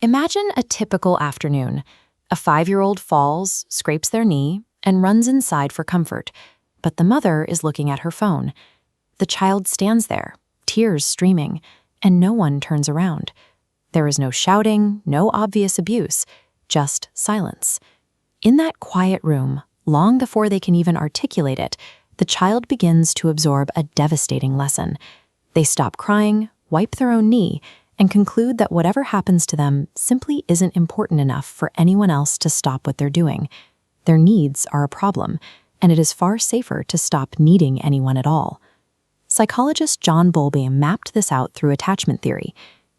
Imagine a typical afternoon. A 5-year-old falls, scrapes their knee, and runs inside for comfort, but the mother is looking at her phone. The child stands there, tears streaming, and no one turns around. There is no shouting, no obvious abuse, just silence. In that quiet room, long before they can even articulate it, the child begins to absorb a devastating lesson. They stop crying, wipe their own knee, and conclude that whatever happens to them simply isn't important enough for anyone else to stop what they're doing. Their needs are a problem, and it is far safer to stop needing anyone at all. Psychologist John Bowlby mapped this out through attachment theory.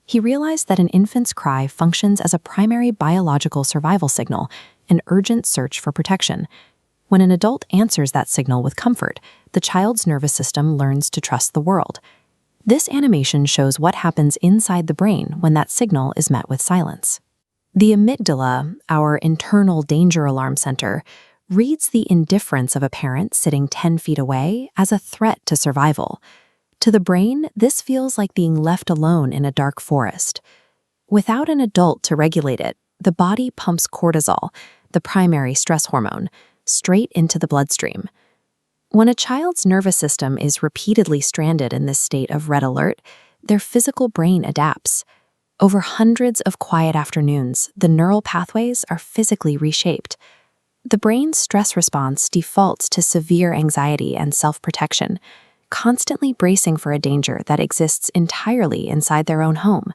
He realized that an infant's cry functions as a primary biological survival signal, an urgent search for protection. When an adult answers that signal with comfort, the child's nervous system learns to trust the world. This animation shows what happens inside the brain when that signal is met with silence. The amygdala, our internal danger alarm center, reads the indifference of a parent sitting 10 feet away as a threat to survival. To the brain, this feels like being left alone in a dark forest. Without an adult to regulate it, the body pumps cortisol, the primary stress hormone, straight into the bloodstream. When a child's nervous system is repeatedly stranded in this state of red alert, their physical brain adapts. Over hundreds of quiet afternoons, the neural pathways are physically reshaped. The brain's stress response defaults to severe anxiety and self-protection, constantly bracing for a danger that exists entirely inside their own home.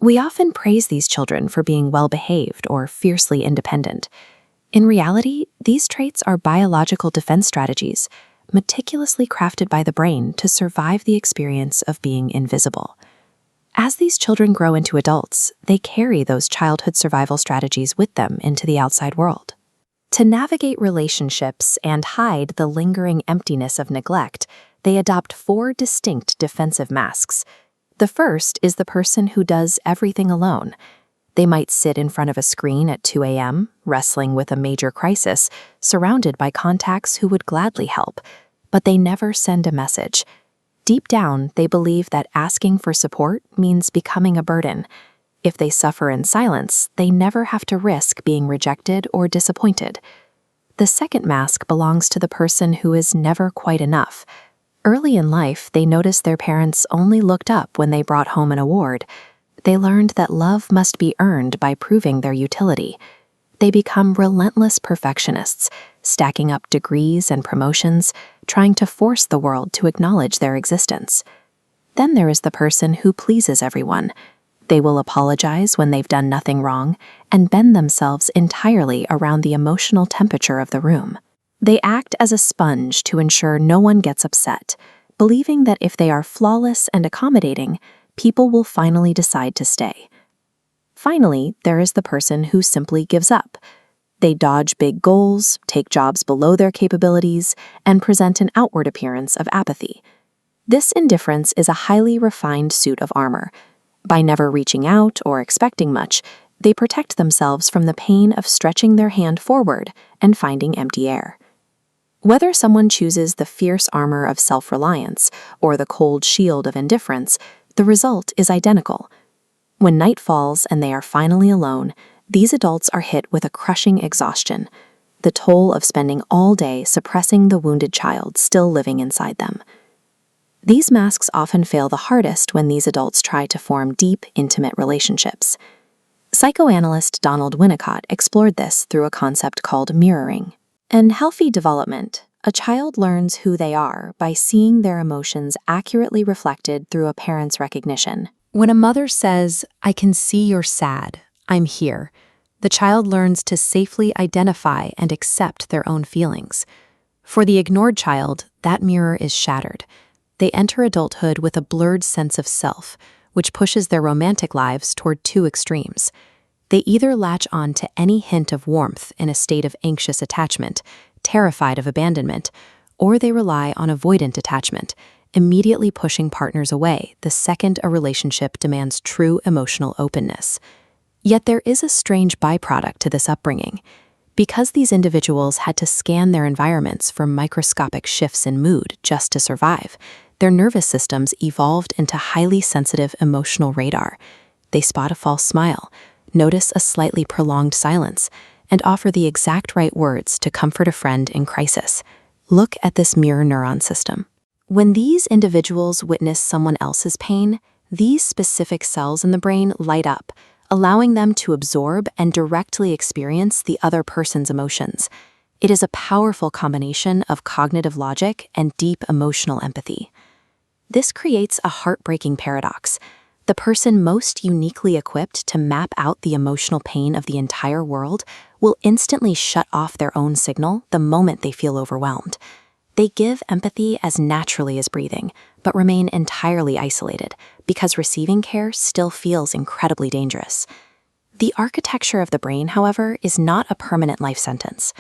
We often praise these children for being well-behaved or fiercely independent. In reality, these traits are biological defense strategies, meticulously crafted by the brain to survive the experience of being invisible. As these children grow into adults, they carry those childhood survival strategies with them into the outside world. To navigate relationships and hide the lingering emptiness of neglect, they adopt 4 distinct defensive masks. The first is the person who does everything alone. They might sit in front of a screen at 2 a.m., wrestling with a major crisis, surrounded by contacts who would gladly help, but they never send a message. Deep down, they believe that asking for support means becoming a burden. If they suffer in silence, they never have to risk being rejected or disappointed. The second mask belongs to the person who is never quite enough. Early in life, they noticed their parents only looked up when they brought home an award. They learned that love must be earned by proving their utility. They become relentless perfectionists, stacking up degrees and promotions, trying to force the world to acknowledge their existence. Then there is the person who pleases everyone. They will apologize when they've done nothing wrong and bend themselves entirely around the emotional temperature of the room. They act as a sponge to ensure no one gets upset, believing that if they are flawless and accommodating, people will finally decide to stay. Finally, there is the person who simply gives up. They dodge big goals, take jobs below their capabilities, and present an outward appearance of apathy. This indifference is a highly refined suit of armor. By never reaching out or expecting much, they protect themselves from the pain of stretching their hand forward and finding empty air. Whether someone chooses the fierce armor of self-reliance or the cold shield of indifference, the result is identical. When night falls and they are finally alone, these adults are hit with a crushing exhaustion, the toll of spending all day suppressing the wounded child still living inside them. These masks often fail the hardest when these adults try to form deep, intimate relationships. Psychoanalyst Donald Winnicott explored this through a concept called mirroring. In healthy development, a child learns who they are by seeing their emotions accurately reflected through a parent's recognition. When a mother says, "I can see you're sad, I'm here," the child learns to safely identify and accept their own feelings. For the ignored child, that mirror is shattered. They enter adulthood with a blurred sense of self, which pushes their romantic lives toward 2 extremes. They either latch on to any hint of warmth in a state of anxious attachment, terrified of abandonment, or they rely on avoidant attachment, immediately pushing partners away the second a relationship demands true emotional openness. Yet there is a strange byproduct to this upbringing. Because these individuals had to scan their environments for microscopic shifts in mood just to survive, their nervous systems evolved into highly sensitive emotional radar. They spot a false smile, notice a slightly prolonged silence, and offer the exact right words to comfort a friend in crisis. Look at this mirror neuron system. When these individuals witness someone else's pain, these specific cells in the brain light up, allowing them to absorb and directly experience the other person's emotions. It is a powerful combination of cognitive logic and deep emotional empathy. This creates a heartbreaking paradox. The person most uniquely equipped to map out the emotional pain of the entire world will instantly shut off their own signal the moment they feel overwhelmed. They give empathy as naturally as breathing, but remain entirely isolated because receiving care still feels incredibly dangerous. The architecture of the brain, however, is not a permanent life sentence.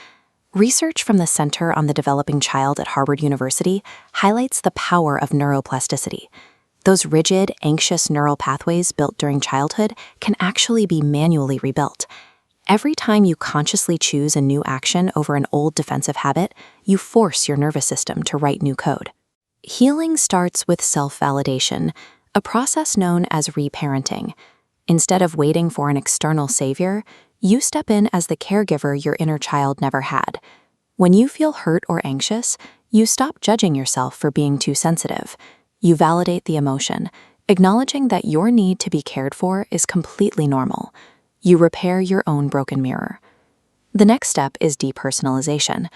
Research from the Center on the Developing Child at Harvard University highlights the power of neuroplasticity. Those rigid, anxious neural pathways built during childhood can actually be manually rebuilt. Every time you consciously choose a new action over an old defensive habit, you force your nervous system to write new code. Healing starts with self-validation, a process known as reparenting. Instead of waiting for an external savior, you step in as the caregiver your inner child never had. When you feel hurt or anxious, you stop judging yourself for being too sensitive. You validate the emotion, acknowledging that your need to be cared for is completely normal. You repair your own broken mirror. The next step is depersonalization.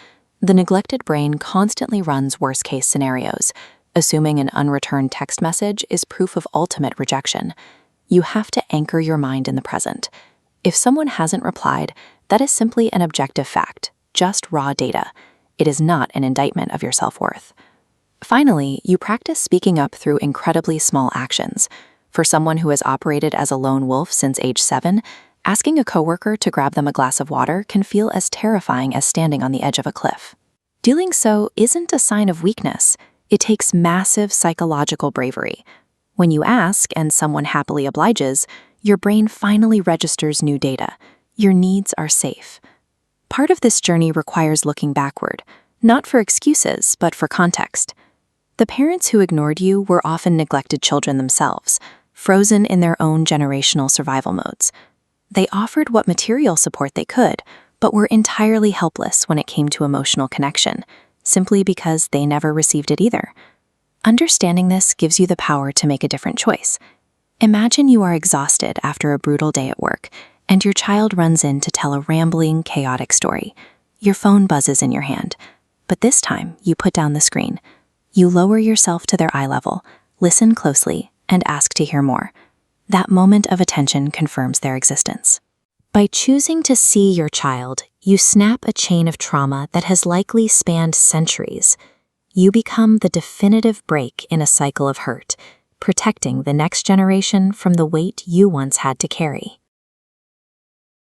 The neglected brain constantly runs worst-case scenarios, assuming an unreturned text message is proof of ultimate rejection. You have to anchor your mind in the present. If someone hasn't replied, that is simply an objective fact, just raw data. It is not an indictment of your self-worth. Finally, you practice speaking up through incredibly small actions. For someone who has operated as a lone wolf since age 7, asking a coworker to grab them a glass of water can feel as terrifying as standing on the edge of a cliff. Doing so isn't a sign of weakness. It takes massive psychological bravery. When you ask and someone happily obliges, your brain finally registers new data. Your needs are safe. Part of this journey requires looking backward, not for excuses, but for context. The parents who ignored you were often neglected children themselves, frozen in their own generational survival modes. They offered what material support they could, but were entirely helpless when it came to emotional connection, simply because they never received it either. Understanding this gives you the power to make a different choice. Imagine you are exhausted after a brutal day at work, and your child runs in to tell a rambling, chaotic story. Your phone buzzes in your hand, but this time you put down the screen. You lower yourself to their eye level, listen closely, and ask to hear more. That moment of attention confirms their existence. By choosing to see your child, you snap a chain of trauma that has likely spanned centuries. You become the definitive break in a cycle of hurt, protecting the next generation from the weight you once had to carry.